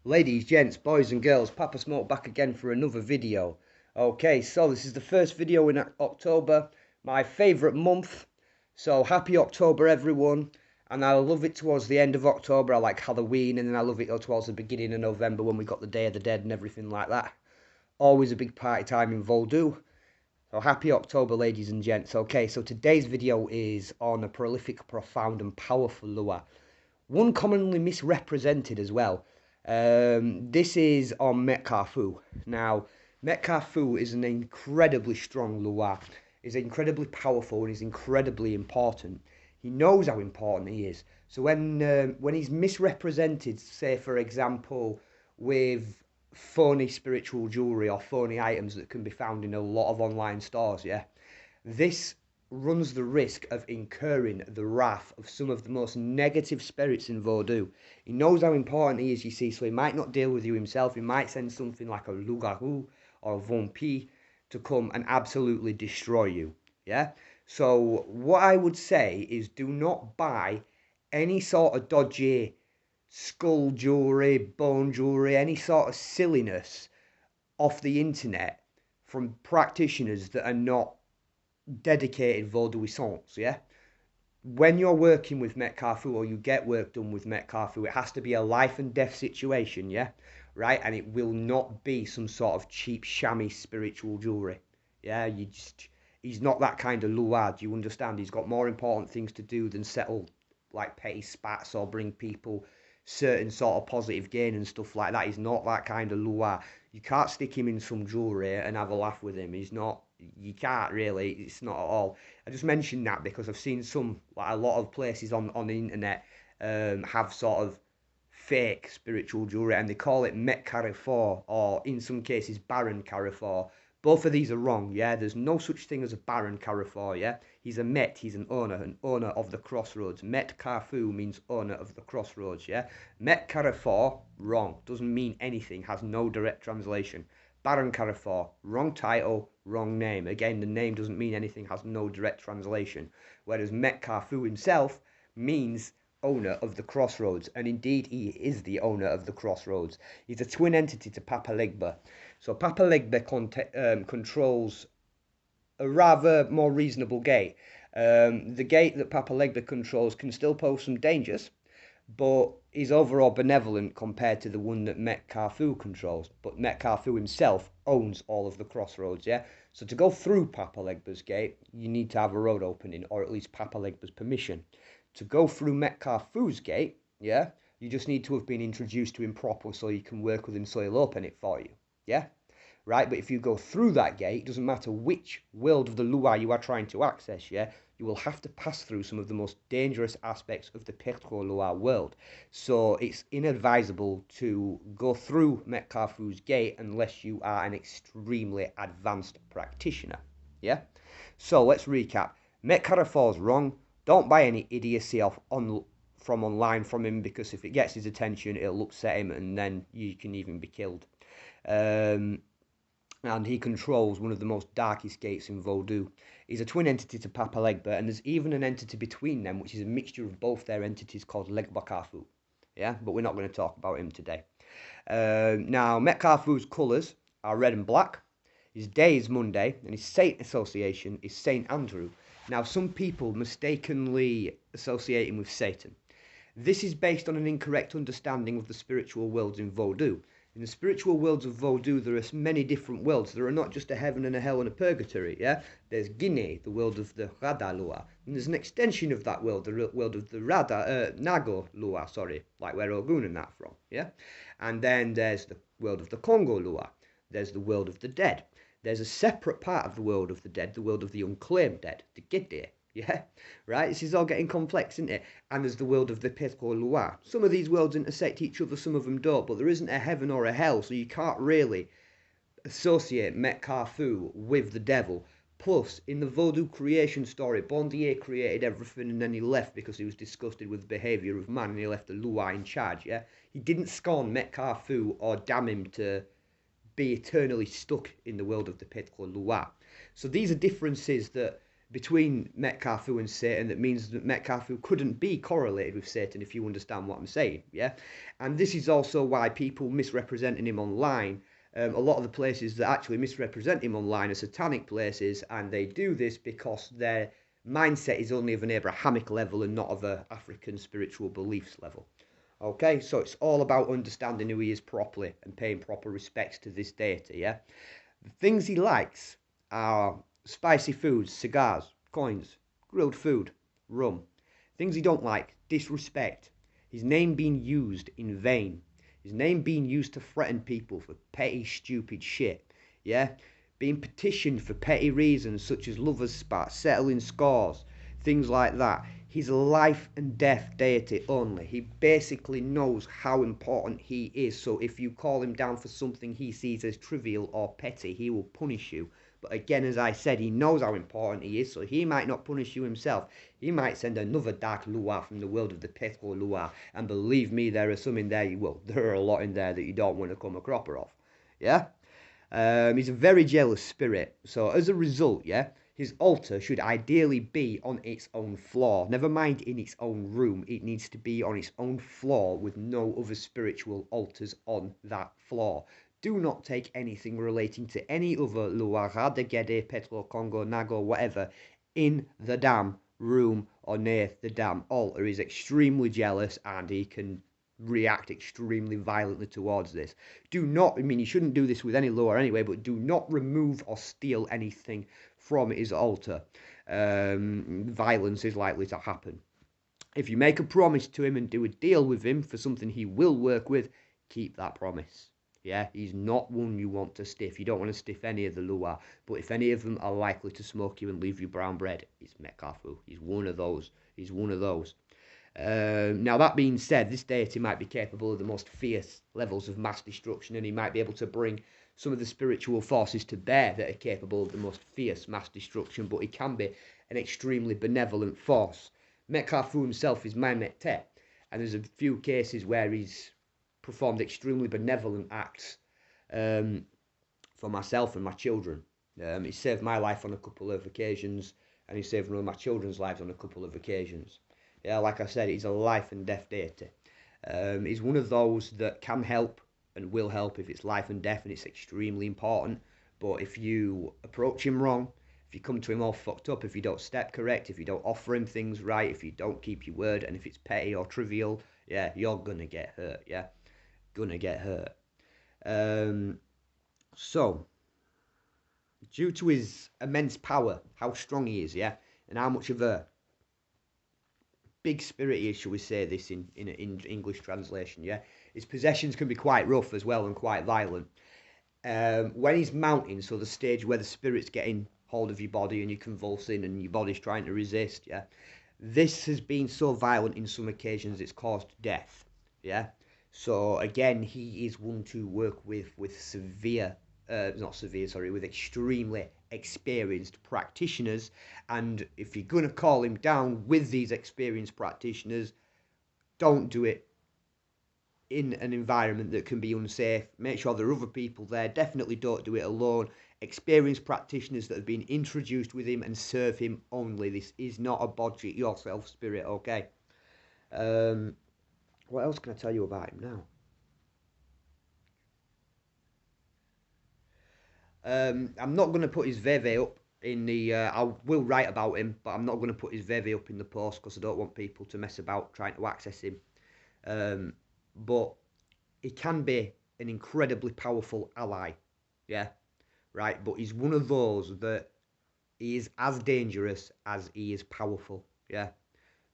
Ladies, gents, boys and girls, Papa Smoke back again for another video. Okay, so this is the first video in October, my favourite month. So happy October everyone. And I love it towards the end of October, I like Halloween, and then I love it towards the beginning of November when we got the Day of the Dead and everything like that. Always a big party time in Vodou. So happy October, ladies and gents. Okay, so today's video is on a prolific, profound and powerful lure. One commonly misrepresented as well. This is on Met Kafou. Now, Met Kafou is an incredibly strong lure. Is incredibly powerful and is incredibly important. He knows how important he is. So when he's misrepresented, say for example, with phony spiritual jewelry or phony items that can be found in a lot of online stores, yeah, this runs the risk of incurring the wrath of some of the most negative spirits in Vodou. He knows how important he is, you see, so he might not deal with you himself. He might send something like a loup-garou or a vampire to come and absolutely destroy you, yeah? So what I would say is do not buy any sort of dodgy skull jewellery, bone jewellery, any sort of silliness off the internet from practitioners that are not dedicated vaudouissants, yeah? When you're working with Met Kafou or you get work done with Met Kafou, it has to be a life and death situation, yeah? Right? And it will not be some sort of cheap, shammy spiritual jewellery. Yeah, he's not that kind of luard, you understand? He's got more important things to do than settle like petty spats or bring people certain sort of positive gain and stuff like that. He's not that kind of luard. You can't stick him in some jewellery and have a laugh with him. He's not, you can't really, it's not at all. I just mentioned that because I've seen like a lot of places on the internet have sort of fake spiritual jewellery and they call it Met Carrefour or in some cases Baron Carrefour. Both of these are wrong, yeah? There's no such thing as a Baron Carrefour, yeah? He's a Met, he's an owner of the crossroads. Met Kafou means owner of the crossroads, yeah? Met Carrefour, wrong. Doesn't mean anything, has no direct translation. Baron Carrefour, wrong title, wrong name. Again, the name doesn't mean anything, has no direct translation. Whereas Met Kafou himself means owner of the crossroads, and indeed he is the owner of the crossroads. He's a twin entity to Papa Legba. So Papa Legba controls a rather more reasonable gate. The gate that Papa Legba controls can still pose some dangers, but is overall benevolent compared to the one that Met Kafou controls. But Met Kafou himself owns all of the crossroads, yeah? So to go through Papa Legba's gate, you need to have a road opening, or at least Papa Legba's permission. To go through Met Kafou's gate, yeah, you just need to have been introduced to him properly so you can work with him so he'll open it for you, yeah? Right, but if you go through that gate, it doesn't matter which world of the Lua you are trying to access, yeah? You will have to pass through some of the most dangerous aspects of the Petro Lua world. So it's inadvisable to go through Met Kafou's gate unless you are an extremely advanced practitioner, yeah? So let's recap. Met Carrefour's wrong. Don't buy any idiocy from online from him because if it gets his attention, it'll upset him and then you can even be killed. And he controls one of the most darkest gates in Vodou. He's a twin entity to Papa Legba, and there's even an entity between them, which is a mixture of both their entities called Legba Kafou. Yeah, but we're not going to talk about him today. Now, Met Kafou's colours are red and black. His day is Monday, and his saint association is Saint Andrew. Now, some people mistakenly associate him with Satan. This is based on an incorrect understanding of the spiritual worlds in Vodou. In the spiritual worlds of Vodou, there are many different worlds. There are not just a heaven and a hell and a purgatory, yeah? There's Guinea, the world of the Rada Lua. And there's an extension of that world, the world of the Nago Lua, sorry, like where Ogun and that from, yeah? And then there's the world of the Congo Lua. There's the world of the dead. There's a separate part of the world of the dead, the world of the unclaimed dead, the Gede, yeah? Right? This is all getting complex, isn't it? And there's the world of the Petro Lua. Some of these worlds intersect each other, some of them don't, but there isn't a heaven or a hell, so you can't really associate Met Kafou with the devil. Plus, in the Vodou creation story, Bondier created everything and then he left because he was disgusted with the behaviour of man and he left the Lua in charge, yeah? He didn't scorn Met Kafou or damn him to be eternally stuck in the world of the Petro Lua. So these are differences that between Met Kafou and Satan that means that Met Kafou couldn't be correlated with Satan, if you understand what I'm saying, yeah? And this is also why people misrepresenting him online, a lot of the places that actually misrepresent him online are satanic places, and they do this because their mindset is only of an Abrahamic level and not of an African spiritual beliefs level. Okay, so it's all about understanding who he is properly and paying proper respects to this deity, yeah? The things he likes are spicy foods, cigars, coins, grilled food, rum. Things he don't like, disrespect, his name being used in vain, his name being used to threaten people for petty, stupid shit, yeah? Being petitioned for petty reasons such as lovers' spats, settling scores, things like that. He's a life and death deity only. He basically knows how important he is, so if you call him down for something he sees as trivial or petty, he will punish you. But again, as I said, he knows how important he is, so he might not punish you himself. He might send another dark lure from the world of the petro lure, and believe me, there are some in there, there are a lot in there that you don't want to come a cropper of. Yeah? He's a very jealous spirit, so as a result, yeah, his altar should ideally be on its own floor. Never mind in its own room, it needs to be on its own floor with no other spiritual altars on that floor. Do not take anything relating to any other Luara, Degede, Petro, Congo, Nago, whatever, in the damn room or near the damn altar. He's extremely jealous and he can react extremely violently towards this. Do not, I mean, you shouldn't do this with any Lua anyway, but do not remove or steal anything from his altar. Violence is likely to happen. If you make a promise to him and do a deal with him for something he will work with, keep that promise. Yeah, he's not one you want to stiff. You don't want to stiff any of the Lua, but if any of them are likely to smoke you and leave you brown bread, it's Met Kafou. He's one of those. He's one of those. Now, that being said, this deity might be capable of the most fierce levels of mass destruction, and he might be able to bring some of the spiritual forces to bear that are capable of the most fierce mass destruction, but he can be an extremely benevolent force. Met Kafou himself is my Mette, and there's a few cases where he's performed extremely benevolent acts for myself and my children. He saved my life on a couple of occasions, and he saved one of my children's lives on a couple of occasions. Yeah, like I said, he's a life and death deity. He's one of those that can help and will help if it's life and death and it's extremely important. But if you approach him wrong, if you come to him all fucked up, if you don't step correct, if you don't offer him things right, if you don't keep your word, and if it's petty or trivial, yeah, you're gonna get hurt, yeah? Gonna get hurt. So, due to his immense power, how strong he is, yeah, and how much of a big spirit he is, shall we say this in English translation, yeah, his possessions can be quite rough as well and quite violent. When he's mounting, so the stage where the spirit's getting hold of your body and you're convulsing and your body's trying to resist, yeah, this has been so violent in some occasions it's caused death, yeah. So again, he is one to work with severe, not severe, sorry, with extremely experienced practitioners. And if you're going to call him down with these experienced practitioners, don't do it in an environment that can be unsafe. Make sure there are other people there. Definitely don't do it alone. Experienced practitioners that have been introduced with him and serve him only. This is not a bodge it yourself spirit, okay? What else can I tell you about him now? I'm not going to put his Veve up in the. I will write about him, but I'm not going to put his Veve up in the post because I don't want people to mess about trying to access him. But he can be an incredibly powerful ally, yeah, right. But he's one of those that he is as dangerous as he is powerful, yeah.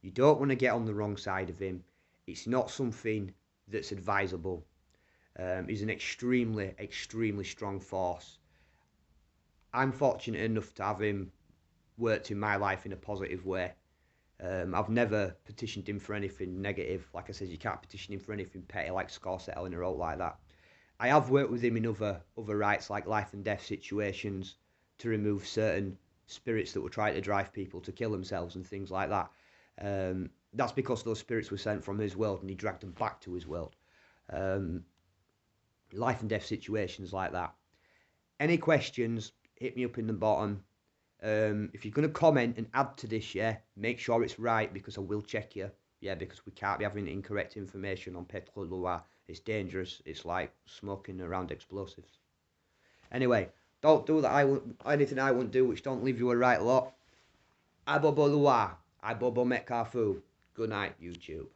You don't want to get on the wrong side of him. It's not something that's advisable. He's an extremely, extremely strong force. I'm fortunate enough to have him worked in my life in a positive way. I've never petitioned him for anything negative. Like I said, you can't petition him for anything petty like score settling or out like that. I have worked with him in other rights like life and death situations to remove certain spirits that were trying to drive people to kill themselves and things like that. That's because those spirits were sent from his world and he dragged them back to his world. Life and death situations like that. Any questions, hit me up in the bottom. If you're going to comment and add to this, yeah, make sure it's right, because I will check you. Yeah, because we can't be having incorrect information on Petit Loire. It's dangerous. It's like smoking around explosives. Anyway, don't do that. Anything I wouldn't do which don't leave you a right lot. I Bobo Loire. I Bobo Met Kafou. Good night, YouTube.